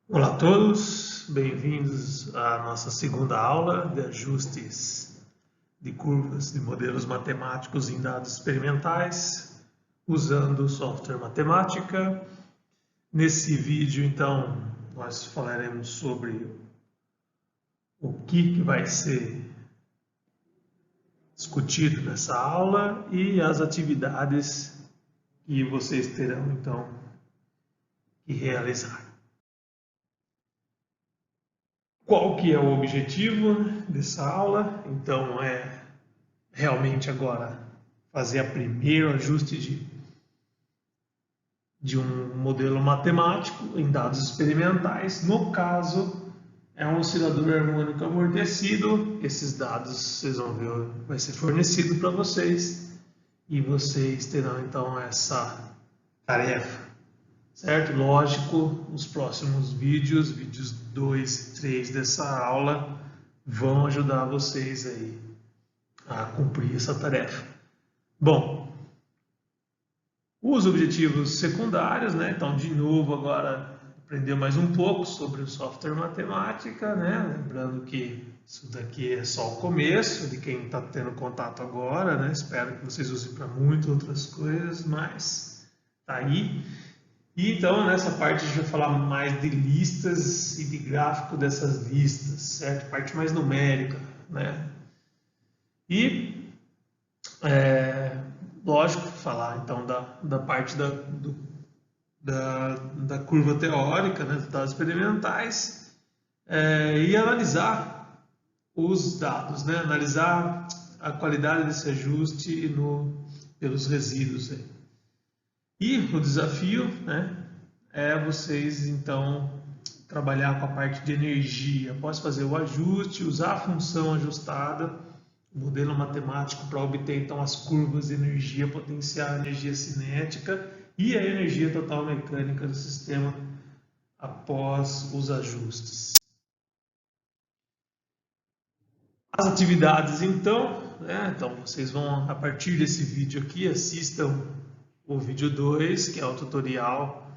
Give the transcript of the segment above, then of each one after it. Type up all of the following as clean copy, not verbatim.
Olá a todos, bem-vindos à nossa segunda aula de ajustes de curvas de modelos matemáticos em dados experimentais usando o software Matemática. Nesse vídeo, então, nós falaremos sobre o que vai ser discutido nessa aula e as atividades que vocês terão, então, que realizar. Qual que é o objetivo dessa aula? Então, realmente agora fazer o primeiro ajuste de um modelo matemático em dados experimentais. No caso, é um oscilador harmônico amortecido. Esses dados, vocês vão ver, vai ser fornecido para vocês e vocês terão então essa tarefa, certo? Lógico, os próximos vídeos 2 e 3 dessa aula, vão ajudar vocês aí a cumprir essa tarefa. Bom, os objetivos secundários, né? Então, de novo, agora aprender mais um pouco sobre o software Matemática, né? Lembrando que isso daqui é só o começo de quem está tendo contato agora, né? Espero que vocês usem para muitas outras coisas, mas tá aí. E então, nessa parte, a gente vai falar mais de listas e de gráfico dessas listas, certo? Parte mais numérica, né? E lógico, falar então da parte da curva teórica, né, dos dados experimentais, e analisar os dados, né, analisar a qualidade desse ajuste pelos resíduos. Aí. E o desafio, né, é vocês então trabalhar com a parte de energia. Após fazer o ajuste, usar a função ajustada, o modelo matemático para obter então as curvas de energia potencial, energia cinética e a energia total mecânica do sistema após os ajustes. As atividades então, né? Então vocês vão a partir desse vídeo aqui assistam o vídeo 2, que é o tutorial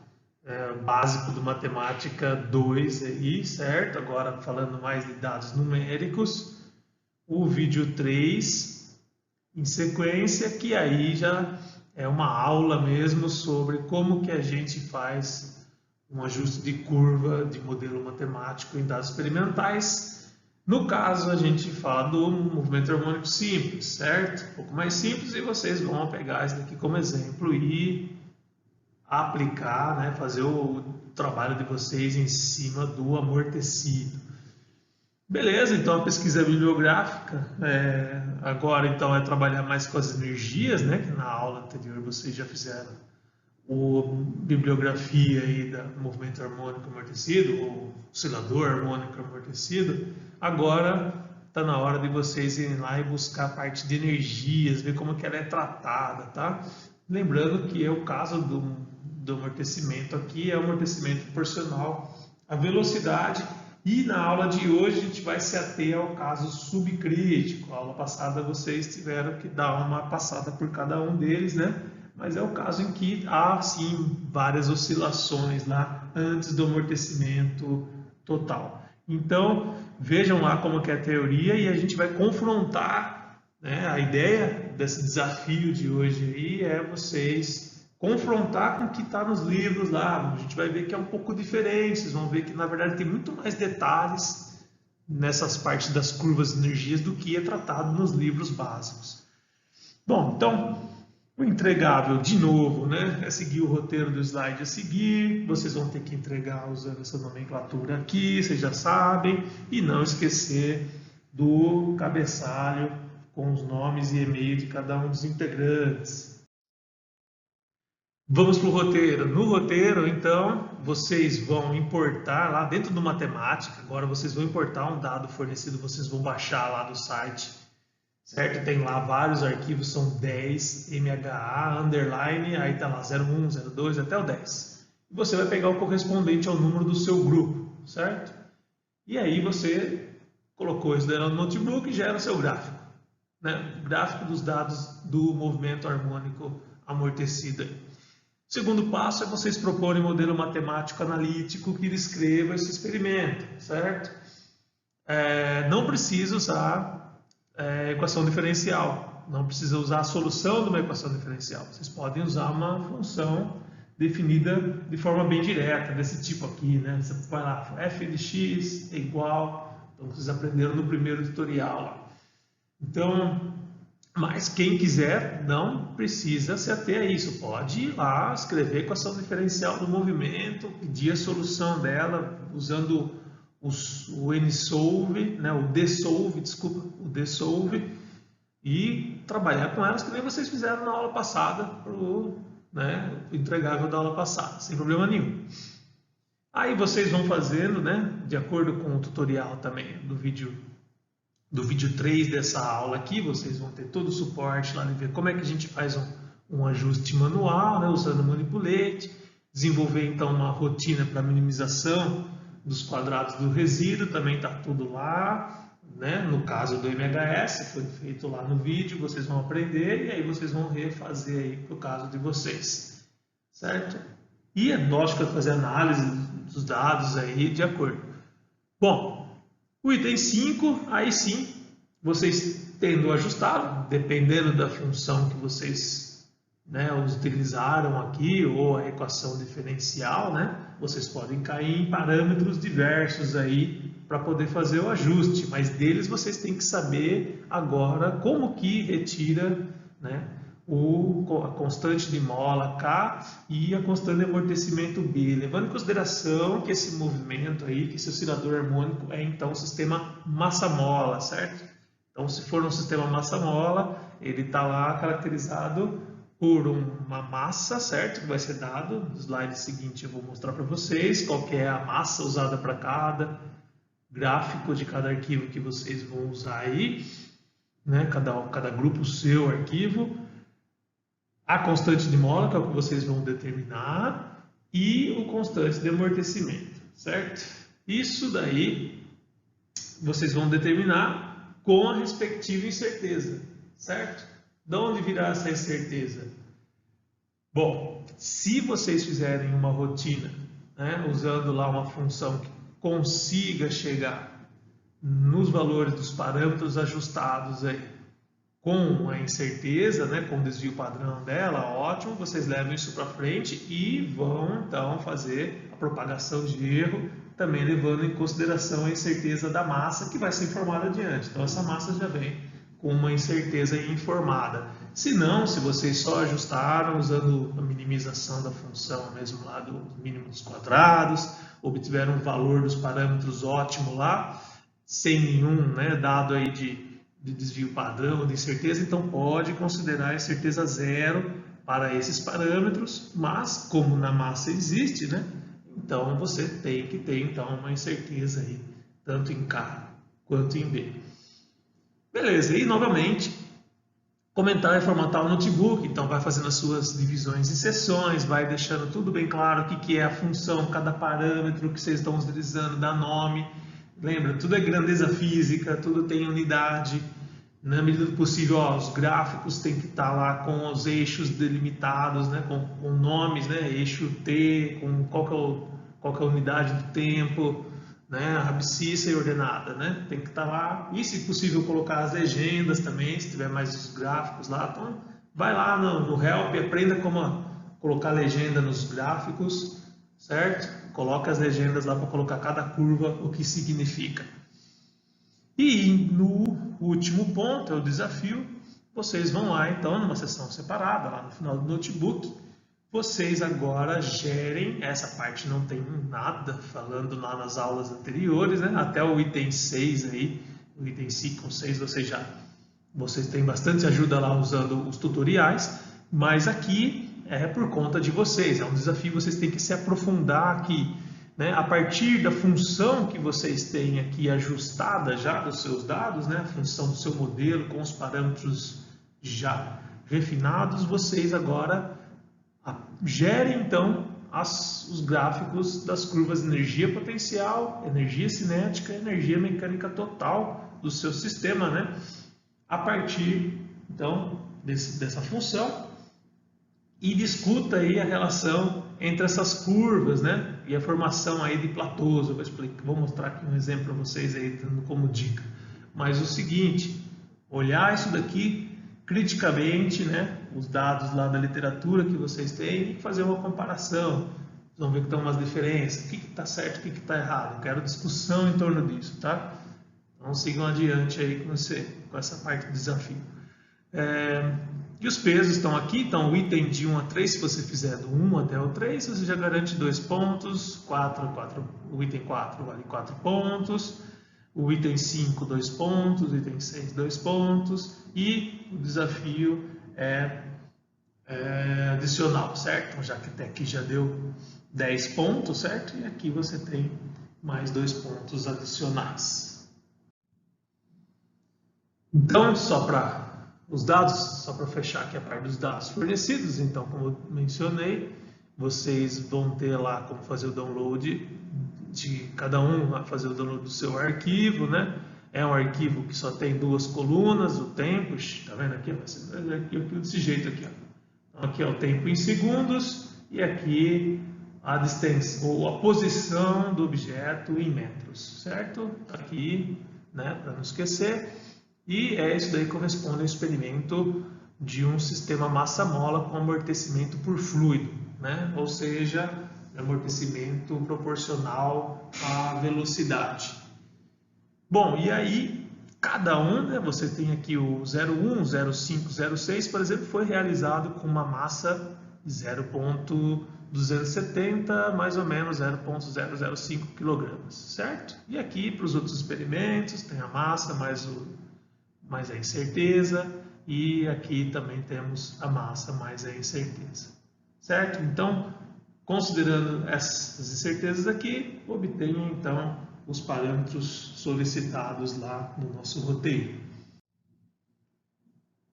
básico do Matemática 2 aí, certo? Agora falando mais de dados numéricos. O vídeo 3 em sequência, que aí já é uma aula mesmo sobre como que a gente faz um ajuste de curva de modelo matemático em dados experimentais. No caso, a gente fala do movimento harmônico simples, certo? Um pouco mais simples e vocês vão pegar isso daqui como exemplo e aplicar, né, fazer o trabalho de vocês em cima do amortecido. Beleza, então a pesquisa bibliográfica agora então é trabalhar mais com as energias, né? Que na aula anterior vocês já fizeram o bibliografia aí do movimento harmônico amortecido, o oscilador harmônico amortecido. Agora está na hora de vocês irem lá e buscar a parte de energias, ver como que ela é tratada, tá? Lembrando que é o caso do amortecimento aqui é o amortecimento proporcional à velocidade. E na aula de hoje a gente vai se ater ao caso subcrítico. A aula passada vocês tiveram que dar uma passada por cada um deles, né? Mas é o caso em que há sim várias oscilações lá antes do amortecimento total. Então vejam lá como que é a teoria e a gente vai confrontar, né? A ideia desse desafio de hoje aí é vocês confrontar com o que está nos livros lá. A gente vai ver que é um pouco diferente, vocês vão ver que na verdade tem muito mais detalhes nessas partes das curvas de energias do que é tratado nos livros básicos. Bom, então o entregável de novo, né, é seguir o roteiro do slide a seguir. Vocês vão ter que entregar usando essa nomenclatura aqui, vocês já sabem, e não esquecer do cabeçalho com os nomes e e-mail de cada um dos integrantes. Vamos para o roteiro. No roteiro, então, vocês vão importar lá dentro do Matemática. Agora vocês vão importar um dado fornecido, vocês vão baixar lá do site, certo? Tem lá vários arquivos, são 10 MHA, underline, aí tá lá 01, 02 até o 10. E você vai pegar o correspondente ao número do seu grupo, certo? E aí você colocou isso daí no notebook e gera o seu gráfico, né? Gráfico dos dados do movimento harmônico amortecido aí. segundo passo é vocês proporem um modelo matemático analítico que descreva esse experimento, certo? Não precisa usar equação diferencial, não precisa usar a solução de uma equação diferencial. Vocês podem usar uma função definida de forma bem direta, desse tipo aqui, né? Você vai lá, f de x é igual, então vocês aprenderam no primeiro tutorial lá. Então, mas quem quiser não precisa se ater a isso, pode ir lá, escrever a equação diferencial do movimento, pedir a solução dela usando o NSolve, né, o DSolve, e trabalhar com elas que nem vocês fizeram na aula passada, né, o entregável da aula passada, sem problema nenhum. Aí vocês vão fazendo, né, de acordo com o tutorial também do vídeo 3 dessa aula aqui, vocês vão ter todo o suporte lá de ver como é que a gente faz um ajuste manual, né, usando o Manipulate, desenvolver então uma rotina para minimização dos quadrados do resíduo, também está tudo lá, né? No caso do MHS, foi feito lá no vídeo, vocês vão aprender e aí vocês vão refazer aí para o caso de vocês, certo? E é lógico fazer análise dos dados aí de acordo. Bom, o item 5, aí sim, vocês tendo ajustado, dependendo da função que vocês, né, utilizaram aqui, ou a equação diferencial, né, vocês podem cair em parâmetros diversos aí para poder fazer o ajuste, mas deles vocês têm que saber agora como que retira, né, a constante de mola K e a constante de amortecimento B, levando em consideração que esse movimento aí, que esse oscilador harmônico é então o sistema massa-mola, certo? Então, se for um sistema massa-mola, ele está lá caracterizado por uma massa, certo? Que vai ser dado, no slide seguinte eu vou mostrar para vocês qual que é a massa usada para cada gráfico de cada arquivo que vocês vão usar aí, né? Cada grupo seu arquivo. A constante de mola, que é o que vocês vão determinar, e o constante de amortecimento, certo? Isso daí vocês vão determinar com a respectiva incerteza, certo? De onde virá essa incerteza? Bom, se vocês fizerem uma rotina, né, usando lá uma função que consiga chegar nos valores dos parâmetros ajustados aí, com a incerteza, né, com o desvio padrão dela, ótimo, vocês levam isso para frente e vão então fazer a propagação de erro, também levando em consideração a incerteza da massa que vai ser informada adiante. Então essa massa já vem com uma incerteza informada. Se não, se vocês só ajustaram usando a minimização da função mesmo lá do mínimo dos quadrados, obtiveram um valor dos parâmetros ótimo lá, sem nenhum, né, dado aí de desvio padrão, de incerteza, então pode considerar a incerteza zero para esses parâmetros, mas como na massa existe, né, então você tem que ter então uma incerteza aí, tanto em K quanto em B. Beleza, e novamente, comentar e formatar o notebook, então vai fazendo as suas divisões em seções, vai deixando tudo bem claro o que é a função, cada parâmetro que vocês estão utilizando, dá nome. Lembra, tudo é grandeza física, tudo tem unidade. Na medida do possível, ó, os gráficos têm que estar lá com os eixos delimitados, né, com nomes, né, eixo T, com qual que é a unidade do tempo, né, abscissa e ordenada, né, tem que estar lá. E, se possível, colocar as legendas também, se tiver mais os gráficos lá. Então, vai lá no Help, aprenda como colocar legenda nos gráficos, certo? Coloca as legendas lá para colocar cada curva, o que significa. E no último ponto, é o desafio, vocês vão lá então numa seção separada, lá no final do notebook, vocês agora gerem, essa parte não tem nada falando lá nas aulas anteriores, né? Até o item 6 aí, o item 5 ou 6 vocês têm bastante ajuda lá usando os tutoriais, mas aqui é por conta de vocês, é um desafio, vocês têm que se aprofundar aqui, né? A partir da função que vocês têm aqui ajustada já dos seus dados, né? A função do seu modelo com os parâmetros já refinados, vocês agora gerem então os gráficos das curvas de energia potencial, energia cinética e energia mecânica total do seu sistema, né? A partir então dessa função. e discuta aí a relação entre essas curvas, né? E a formação aí de platôs. Eu vou mostrar aqui um exemplo para vocês aí, dando como dica. Mas o seguinte, olhar isso daqui criticamente, né? Os dados lá da literatura que vocês têm e fazer uma comparação. Vocês vão ver que tem umas diferenças. O que está certo, o que está errado. Eu quero discussão em torno disso, tá? Então sigam adiante aí com essa parte do desafio. E os pesos estão aqui, então o item de 1 a 3, se você fizer do 1 até o 3, você já garante 2 pontos, o item 4 vale 4 pontos, o item 5, 2 pontos, o item 6, 2 pontos, e o desafio é adicional, certo? Já que até aqui já deu 10 pontos, certo? E aqui você tem mais 2 pontos adicionais. Então, só para os dados, só para fechar aqui a parte dos dados fornecidos, então, como eu mencionei, vocês vão ter lá como fazer o download de cada um, a fazer o download do seu arquivo, né? É um arquivo que só tem 2 colunas, o tempo, tá vendo aqui? Aqui desse jeito aqui, ó. Então, aqui é o tempo em segundos e aqui a distância ou a posição do objeto em metros, certo? Aqui, né, para não esquecer. E isso daí corresponde ao experimento de um sistema massa-mola com amortecimento por fluido, né? Ou seja, amortecimento proporcional à velocidade. Bom, e aí cada um, né, você tem aqui o 0,1, 0,5, 0,6, por exemplo, foi realizado com uma massa de 0,270, mais ou menos 0,005 kg, certo? E aqui para os outros experimentos tem a massa mais a incerteza, e aqui também temos a massa mais a incerteza, certo? Então, considerando essas incertezas aqui, obtenha então os parâmetros solicitados lá no nosso roteiro.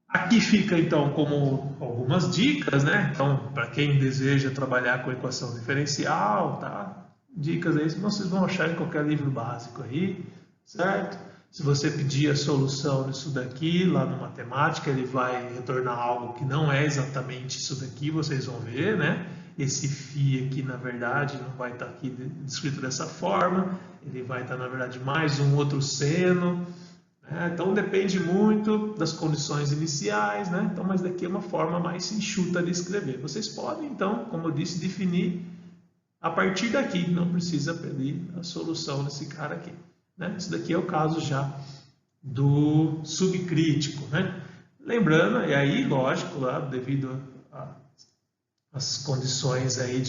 Aqui fica então como algumas dicas, né? Então, para quem deseja trabalhar com equação diferencial, tá? Dicas aí vocês vão achar em qualquer livro básico aí, certo? Se você pedir a solução disso daqui lá no matemática, ele vai retornar algo que não é exatamente isso daqui, vocês vão ver, né? Esse φ aqui, na verdade, não vai estar aqui descrito dessa forma, ele vai estar, na verdade, mais um outro seno, né? Então depende muito das condições iniciais, né? Então, mas daqui é uma forma mais enxuta de escrever. Vocês podem, então, como eu disse, definir a partir daqui, não precisa pedir a solução desse cara aqui. Né? Isso daqui é o caso já do subcrítico, né? Lembrando, e aí, lógico, lá, devido às condições aí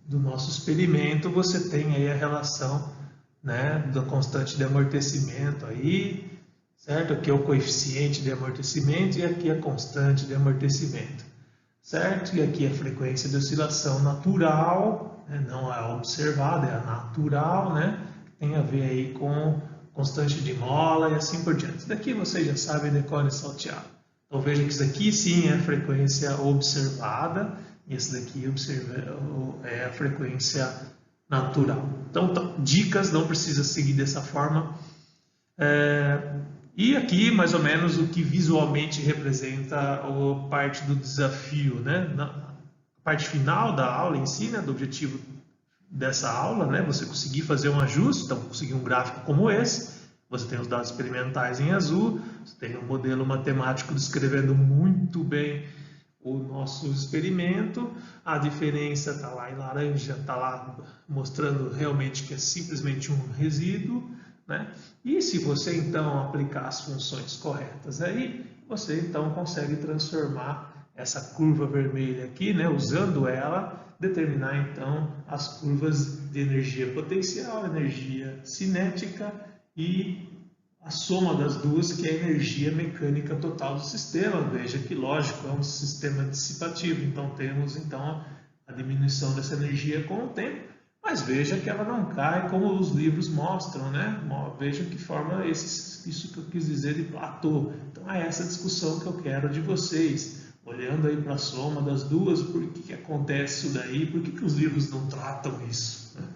do nosso experimento, você tem aí a relação, né, da constante de amortecimento aí, certo? Aqui é o coeficiente de amortecimento e aqui a constante de amortecimento, certo? E aqui a frequência de oscilação natural, né? Não a observada, é a natural, né? Tem a ver aí com constante de mola e assim por diante. Isso daqui vocês já sabem, decore e salteado. Então veja que isso aqui sim é a frequência observada e esse daqui é a frequência natural. Então, dicas, não precisa seguir dessa forma. E aqui, mais ou menos, o que visualmente representa a parte do desafio, né? Na parte final da aula em si, né? Do objetivo dessa aula, né? Você conseguir fazer um ajuste, então conseguir um gráfico como esse, você tem os dados experimentais em azul, você tem um modelo matemático descrevendo muito bem o nosso experimento, a diferença está lá em laranja, está lá mostrando realmente que é simplesmente um resíduo, né? E se você então aplicar as funções corretas aí, você então consegue transformar essa curva vermelha aqui, né? Usando ela, determinar então as curvas de energia potencial, energia cinética e a soma das duas, que é a energia mecânica total do sistema. Veja que, lógico, é um sistema dissipativo, então temos então a diminuição dessa energia com o tempo, mas veja que ela não cai como os livros mostram, né? Veja que forma isso que eu quis dizer de platô. Então é essa discussão que eu quero de vocês. Olhando aí para a soma das duas, por que acontece isso daí? Por que os livros não tratam isso? Né?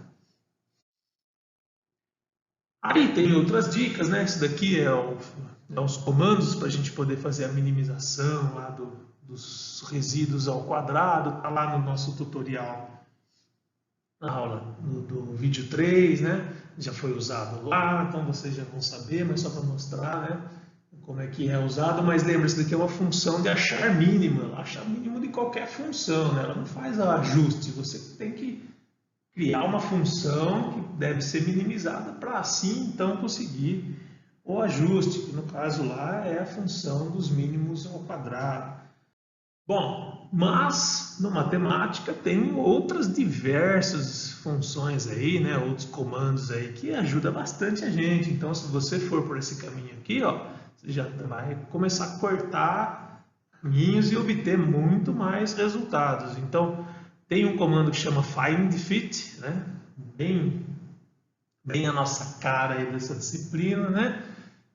Aí tem outras dicas, né? Isso daqui é os comandos para a gente poder fazer a minimização lá dos resíduos ao quadrado, está lá no nosso tutorial, na aula do vídeo 3, né? Já foi usado lá, então vocês já vão saber, mas só para mostrar, né? Como é que é usado, mas lembra, isso daqui é uma função de achar mínimo, ela acha mínimo de qualquer função, né? Ela não faz ajuste, você tem que criar uma função que deve ser minimizada para assim então conseguir o ajuste, que no caso lá é a função dos mínimos ao quadrado. Bom, mas na matemática tem outras diversas funções aí, né, outros comandos aí que ajudam bastante a gente. Então, se você for por esse caminho aqui, ó, você já vai começar a cortar caminhos e obter muito mais resultados. Então, tem um comando que chama find fit, né, bem a nossa cara aí dessa disciplina, né?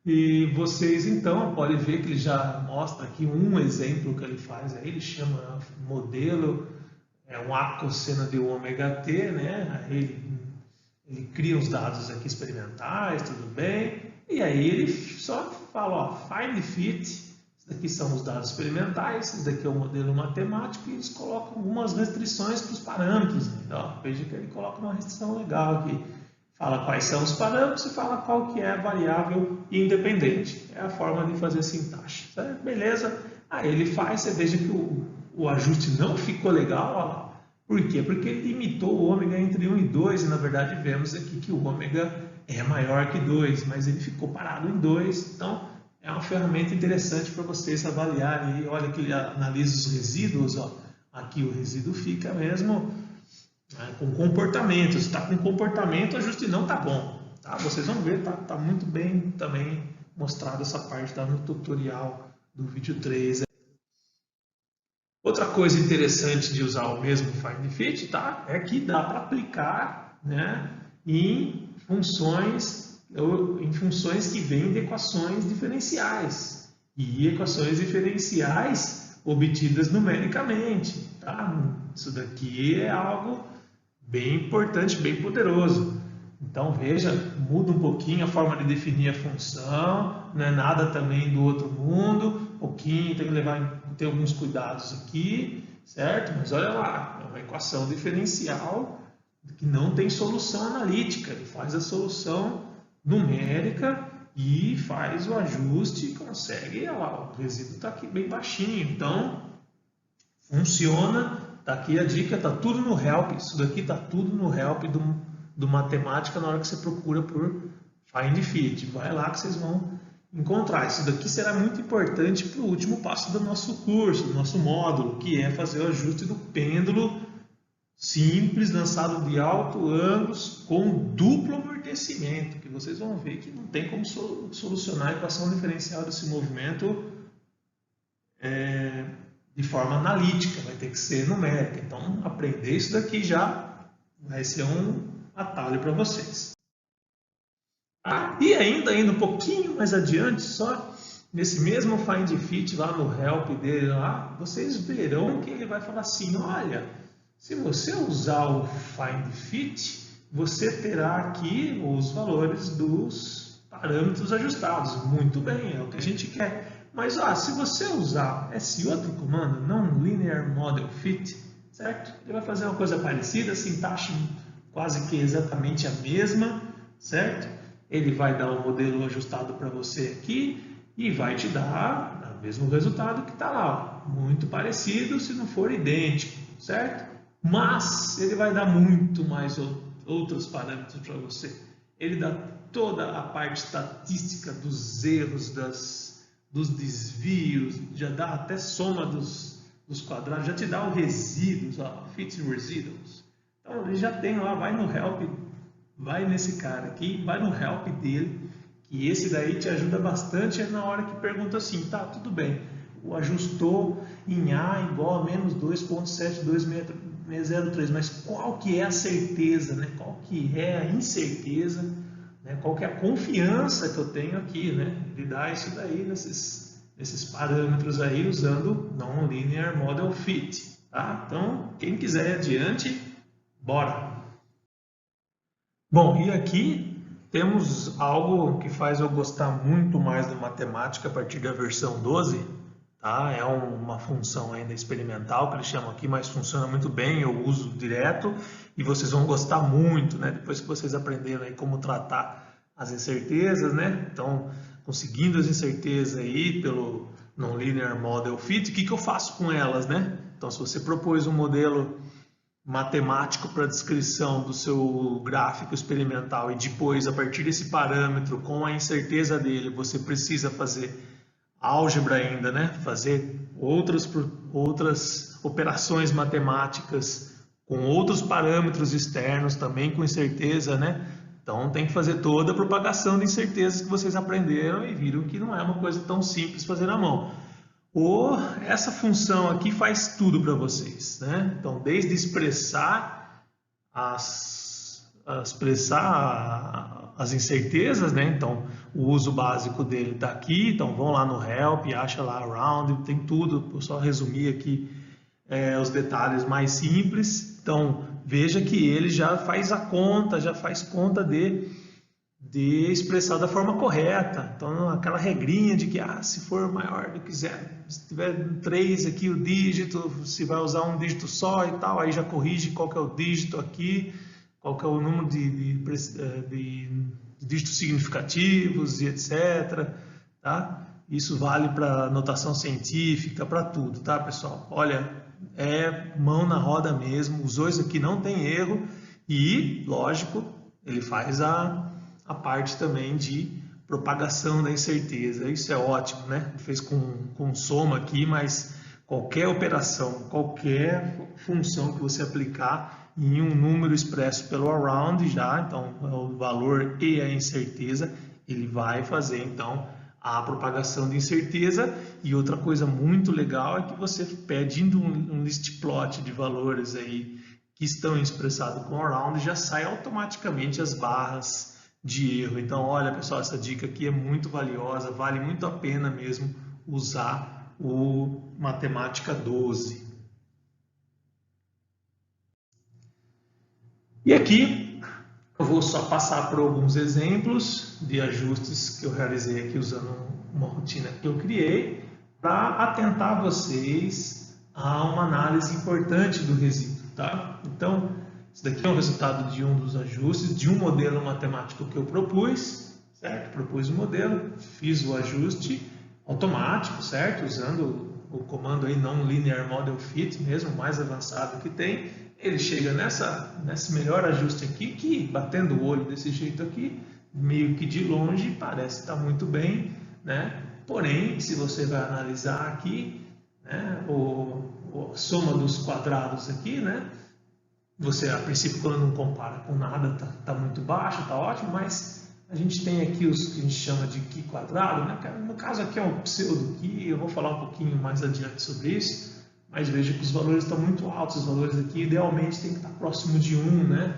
E vocês então podem ver que ele já mostra aqui um exemplo que ele faz, aí ele chama modelo, é um A cosseno de ômega t, né? Aí ele cria os dados aqui experimentais, tudo bem, e aí ele só fala, ó, find fit, isso daqui são os dados experimentais, isso daqui é o modelo matemático, e eles colocam algumas restrições para os parâmetros. Então, veja que ele coloca uma restrição legal aqui. Fala quais são os parâmetros e fala qual que é a variável independente. É a forma de fazer sintaxe. Certo? Beleza? Aí ele faz, você veja que o ajuste não ficou legal. Olha lá. Por quê? Porque ele limitou o ômega entre 1 e 2 e na verdade vemos aqui que o ômega é maior que 2, mas ele ficou parado em 2. Então é uma ferramenta interessante para vocês avaliarem. Olha que ele analisa os resíduos. Ó. Aqui o resíduo fica mesmo com comportamento. Se está com comportamento, o ajuste não está bom. Tá? Vocês vão ver, tá muito bem também mostrado essa parte lá no tutorial do vídeo 3. Outra coisa interessante de usar o mesmo find fit, tá? É que dá para aplicar, né, em funções que vêm de equações diferenciais. E equações diferenciais obtidas numericamente. Tá? Isso daqui é algo bem importante, bem poderoso. Então veja, muda um pouquinho a forma de definir a função, não é nada também do outro mundo, um pouquinho, tem que ter alguns cuidados aqui, certo? Mas olha lá, é uma equação diferencial que não tem solução analítica, ele faz a solução numérica e faz o ajuste e consegue, olha lá, o resíduo está aqui bem baixinho, então funciona. Tá aqui a dica, está tudo no help, isso daqui está tudo no help do matemática na hora que você procura por find fit. Vai lá que vocês vão encontrar. Isso daqui será muito importante para o último passo do nosso curso, do nosso módulo, que é fazer o ajuste do pêndulo simples, lançado de alto ângulos com duplo amortecimento, que vocês vão ver que não tem como solucionar a equação diferencial desse movimento de forma analítica, vai ter que ser numérica. Então, aprender isso daqui já vai ser um atalho para vocês. E ainda indo um pouquinho mais adiante, só nesse mesmo find fit lá no help dele lá, vocês verão que ele vai falar assim, olha, se você usar o find fit, você terá aqui os valores dos parâmetros ajustados. Muito bem, é o que a gente quer. Mas se você usar esse outro comando, não linear model fit, certo? Ele vai fazer uma coisa parecida, sintaxe quase que exatamente a mesma, certo? Ele vai dar um modelo ajustado para você aqui e vai te dar o mesmo resultado que está lá, ó, muito parecido, se não for idêntico, certo? Mas ele vai dar muito mais outros parâmetros para você. Ele dá toda a parte estatística dos erros, dos desvios, já dá até soma dos quadrados, já te dá o resíduos, fit residuals. Então ele já tem lá, vai no help, vai nesse cara aqui, vai no help dele, que esse daí te ajuda bastante na hora que pergunta assim, tá, tudo bem, o ajustou em A igual a menos 2,72603, mas qual que é a certeza, né? Qual que é a incerteza, né? Qual que é a confiança que eu tenho aqui, né? De dar isso daí nesses parâmetros aí usando Non-Linear Model Fit, tá? Então, quem quiser ir adiante, bora! Bom, e aqui temos algo que faz eu gostar muito mais da matemática a partir da versão 12, tá? É uma função ainda experimental que eles chamam aqui, mas funciona muito bem, eu uso direto e vocês vão gostar muito, né? Depois que vocês aprenderam aí como tratar as incertezas, né? Então, conseguindo as incertezas aí pelo Nonlinear Model Fit, o que eu faço com elas, né? Então, se você propôs um modelo matemático para descrição do seu gráfico experimental e depois, a partir desse parâmetro, com a incerteza dele, você precisa fazer álgebra ainda, né? Fazer outras operações matemáticas com outros parâmetros externos também com incerteza, né? Então tem que fazer toda a propagação de incertezas que vocês aprenderam e viram que não é uma coisa tão simples fazer na mão. Ou essa função aqui faz tudo para vocês, né? Então desde expressar as incertezas, né? Então, o uso básico dele está aqui. Então, vão lá no Help, acha lá Around, tem tudo. Vou só resumir aqui os detalhes mais simples. Então, veja que ele já faz conta de expressar da forma correta. Então, aquela regrinha de que se for maior do que zero, se tiver 3 aqui o dígito, se vai usar um dígito só e tal, aí já corrige qual que é o dígito aqui, qual que é o número de dígitos significativos e etc. Tá? Isso vale para notação científica, para tudo, tá, pessoal? Olha, é mão na roda mesmo, os dois aqui não tem erro e, lógico, ele faz a parte também de propagação da incerteza. Isso é ótimo, né? Fez com soma aqui, mas qualquer operação, qualquer função que você aplicar em um número expresso pelo around já, então o valor e a incerteza, ele vai fazer então a propagação de incerteza. E outra coisa muito legal é que você pedindo um list plot de valores aí que estão expressados com around, já sai automaticamente as barras de erro. Então, olha, pessoal, essa dica aqui é muito valiosa, vale muito a pena mesmo usar o Matemática 12. E aqui eu vou só passar por alguns exemplos de ajustes que eu realizei aqui usando uma rotina que eu criei para atentar vocês a uma análise importante do resíduo, tá? Então, isso daqui é o resultado de um dos ajustes de um modelo matemático que eu propus, certo? Propus o modelo, fiz o ajuste automático, certo? Usando o comando aí Nonlinear Model Fit mesmo, mais avançado que tem. Ele chega nesse melhor ajuste aqui, que batendo o olho desse jeito aqui, meio que de longe parece estar muito bem, né? Porém, se você vai analisar aqui, né, a soma dos quadrados aqui, né? Você, a princípio, quando não compara com nada, tá muito baixo, tá ótimo, mas a gente tem aqui os que a gente chama de Qi quadrado, né? No caso aqui é um pseudo Qi, eu vou falar um pouquinho mais adiante sobre isso, mas veja que os valores estão muito altos, os valores aqui idealmente tem que estar próximo de 1, né?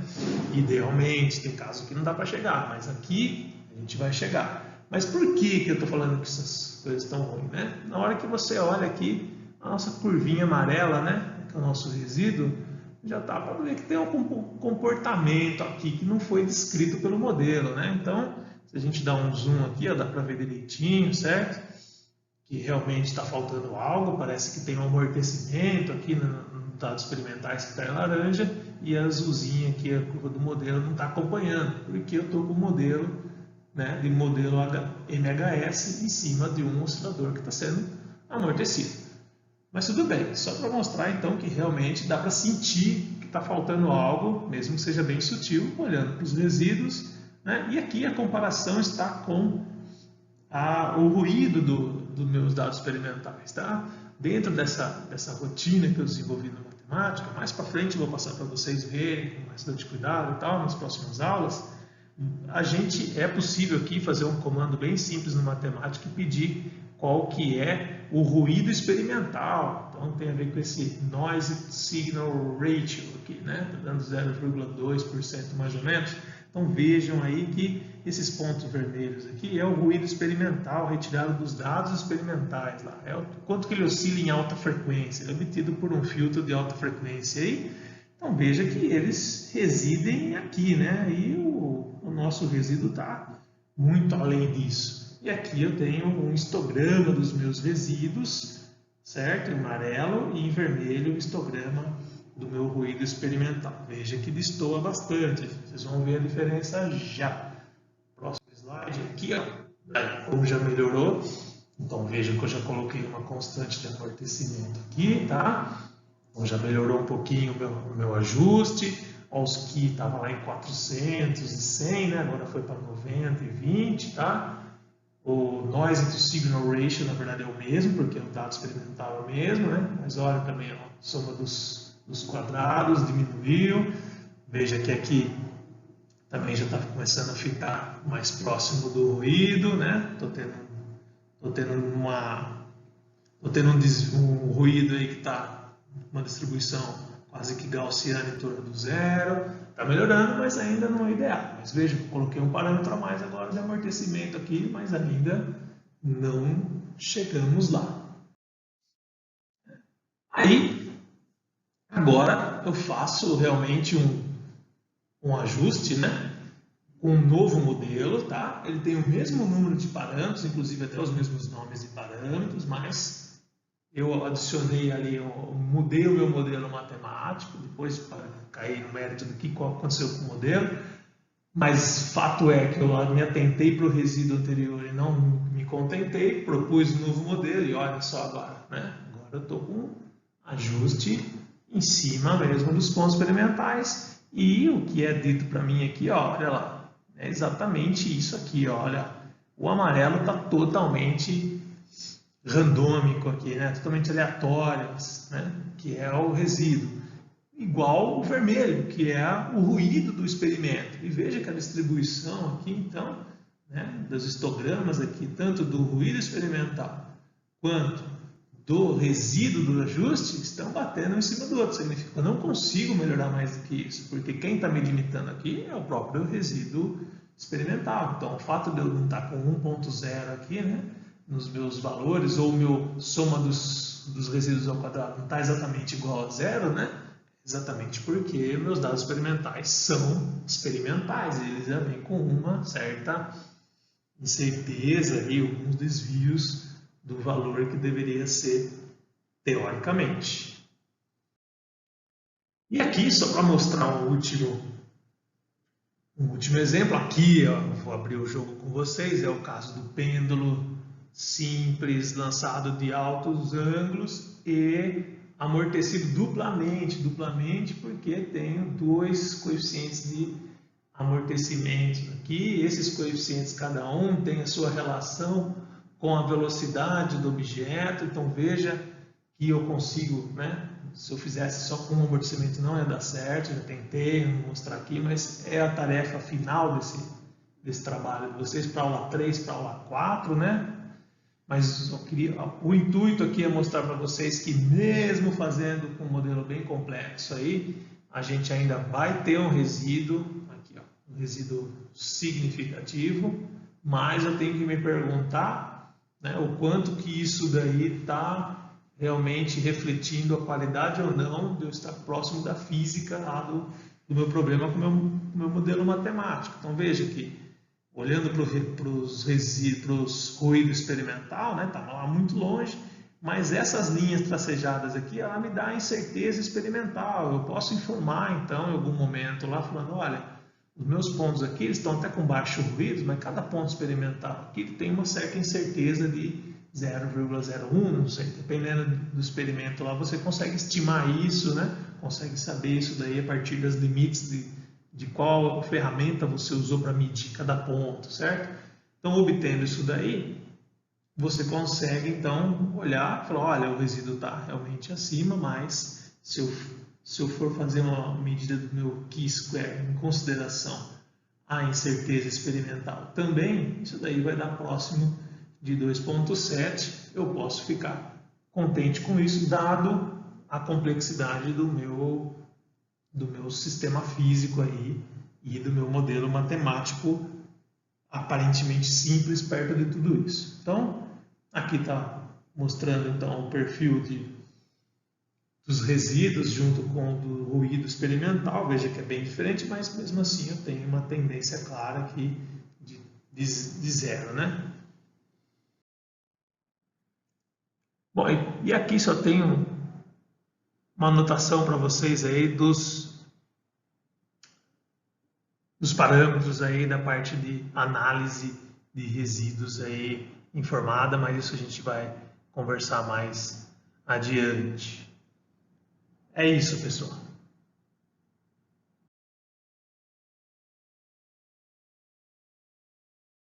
Idealmente, tem caso que não dá para chegar, mas aqui a gente vai chegar. Mas por que eu estou falando que essas coisas estão ruins, né? Na hora que você olha aqui, a nossa curvinha amarela, né? Que é o nosso resíduo, já dá para ver que tem um comportamento aqui que não foi descrito pelo modelo, né? Então, se a gente dá um zoom aqui, ó, dá para ver direitinho, certo? Que realmente está faltando algo, parece que tem um amortecimento aqui nos dados experimentais que está em laranja e a azulzinha aqui, a curva do modelo, não está acompanhando, porque eu estou com o modelo, né, de modelo MHS em cima de um oscilador que está sendo amortecido. Mas tudo bem, só para mostrar então que realmente dá para sentir que está faltando algo, mesmo que seja bem sutil, olhando para os resíduos, né? E aqui a comparação está com o ruído dos meus dados experimentais, tá? Dentro dessa rotina que eu desenvolvi na matemática, mais para frente eu vou passar para vocês verem com mais de cuidado e tal, nas próximas aulas, é possível aqui fazer um comando bem simples no matemática e pedir qual que é o ruído experimental. Então tem a ver com esse Noise Signal Ratio aqui, né? Tá dando 0,2% mais ou menos. Então vejam aí que esses pontos vermelhos aqui é o ruído experimental retirado dos dados experimentais lá. É o quanto que ele oscila em alta frequência, ele é obtido por um filtro de alta frequência aí. Então veja que eles residem aqui, né? E o nosso resíduo está muito além disso. E aqui eu tenho um histograma dos meus resíduos, certo? Em amarelo e em vermelho o histograma do meu ruído experimental. Veja que destoa bastante, vocês vão ver a diferença já. Próximo slide aqui, ó, como já melhorou. Então veja que eu já coloquei uma constante de amortecimento aqui, tá? Então já melhorou um pouquinho o meu ajuste. Os que estava lá em 400 e 100, né? Agora foi para 90 e 20, tá? O noise to signal ratio, na verdade, é o mesmo, porque o dado experimental é o mesmo, né? Mas olha também, ó, a soma dos quadrados diminuiu. Veja que aqui também já está começando a ficar mais próximo do ruído, né? Tô tendo um ruído aí que está uma distribuição quase que gaussiana em torno do zero. Está melhorando, mas ainda não é ideal. Mas veja, coloquei um parâmetro a mais agora de amortecimento aqui, mas ainda não chegamos lá. Aí, agora eu faço realmente um ajuste, né? Com um novo modelo, tá? Ele tem o mesmo número de parâmetros, inclusive até os mesmos nomes de parâmetros, mas eu adicionei ali, eu mudei o meu modelo matemático, depois para cair no mérito do que aconteceu com o modelo, mas fato é que eu me atentei para o resíduo anterior e não me contentei, propus um novo modelo e olha só agora, né? Agora eu estou com um ajuste em cima mesmo dos pontos experimentais e o que é dito para mim aqui, ó, olha lá, é exatamente isso aqui, ó, olha, o amarelo está totalmente randômico aqui, né? Totalmente aleatório, né? Que é o resíduo. Igual o vermelho, que é o ruído do experimento. E veja que a distribuição aqui, então, né, dos histogramas aqui, tanto do ruído experimental quanto do resíduo do ajuste, estão batendo em cima do outro. Significa que eu não consigo melhorar mais do que isso, porque quem está me limitando aqui é o próprio resíduo experimental. Então, o fato de eu não estar com 1.0 aqui, né, nos meus valores, ou meu soma dos resíduos ao quadrado não está exatamente igual a zero, né? Exatamente porque meus dados experimentais são experimentais, eles já vêm com uma certa incerteza e alguns desvios do valor que deveria ser teoricamente. E aqui, só para mostrar um último exemplo, aqui ó, vou abrir o jogo com vocês, é o caso do pêndulo simples, lançado de altos ângulos e amortecido duplamente, porque tenho dois coeficientes de amortecimento aqui. Esses coeficientes, cada um tem a sua relação com a velocidade do objeto. Então veja que eu consigo, né? Se eu fizesse só com um amortecimento não ia dar certo, já tentei mostrar aqui, mas é a tarefa final desse trabalho de vocês para aula 3, para aula 4, né? Mas o intuito aqui é mostrar para vocês que mesmo fazendo com um modelo bem complexo aí, a gente ainda vai ter um resíduo, aqui ó, um resíduo significativo, mas eu tenho que me perguntar, né, o quanto que isso daí está realmente refletindo a qualidade ou não de eu estar próximo da física lá do meu problema com o meu modelo matemático. Então veja que olhando para os resíduos, ruído experimental, né, está lá muito longe, mas essas linhas tracejadas aqui, ela me dá incerteza experimental. Eu posso informar, então, em algum momento lá, falando, olha, os meus pontos aqui eles estão até com baixo ruído, mas cada ponto experimental aqui tem uma certa incerteza de 0,01, não sei, dependendo do experimento lá, você consegue estimar isso, né? Consegue saber isso daí a partir das limites de qual ferramenta você usou para medir cada ponto, certo? Então, obtendo isso daí, você consegue, então, olhar e falar, olha, o resíduo está realmente acima, mas se eu for fazer uma medida do meu chi-square em consideração a incerteza experimental também, isso daí vai dar próximo de 2,7, eu posso ficar contente com isso, dado a complexidade do meu sistema físico aí e do meu modelo matemático aparentemente simples perto de tudo isso. Então, aqui está mostrando então o perfil dos resíduos junto com o do ruído experimental. Veja que é bem diferente, mas mesmo assim eu tenho uma tendência clara aqui de zero, né? Bom, e aqui só tenho uma anotação para vocês aí dos parâmetros aí da parte de análise de resíduos aí informada, mas isso a gente vai conversar mais adiante. É isso, pessoal.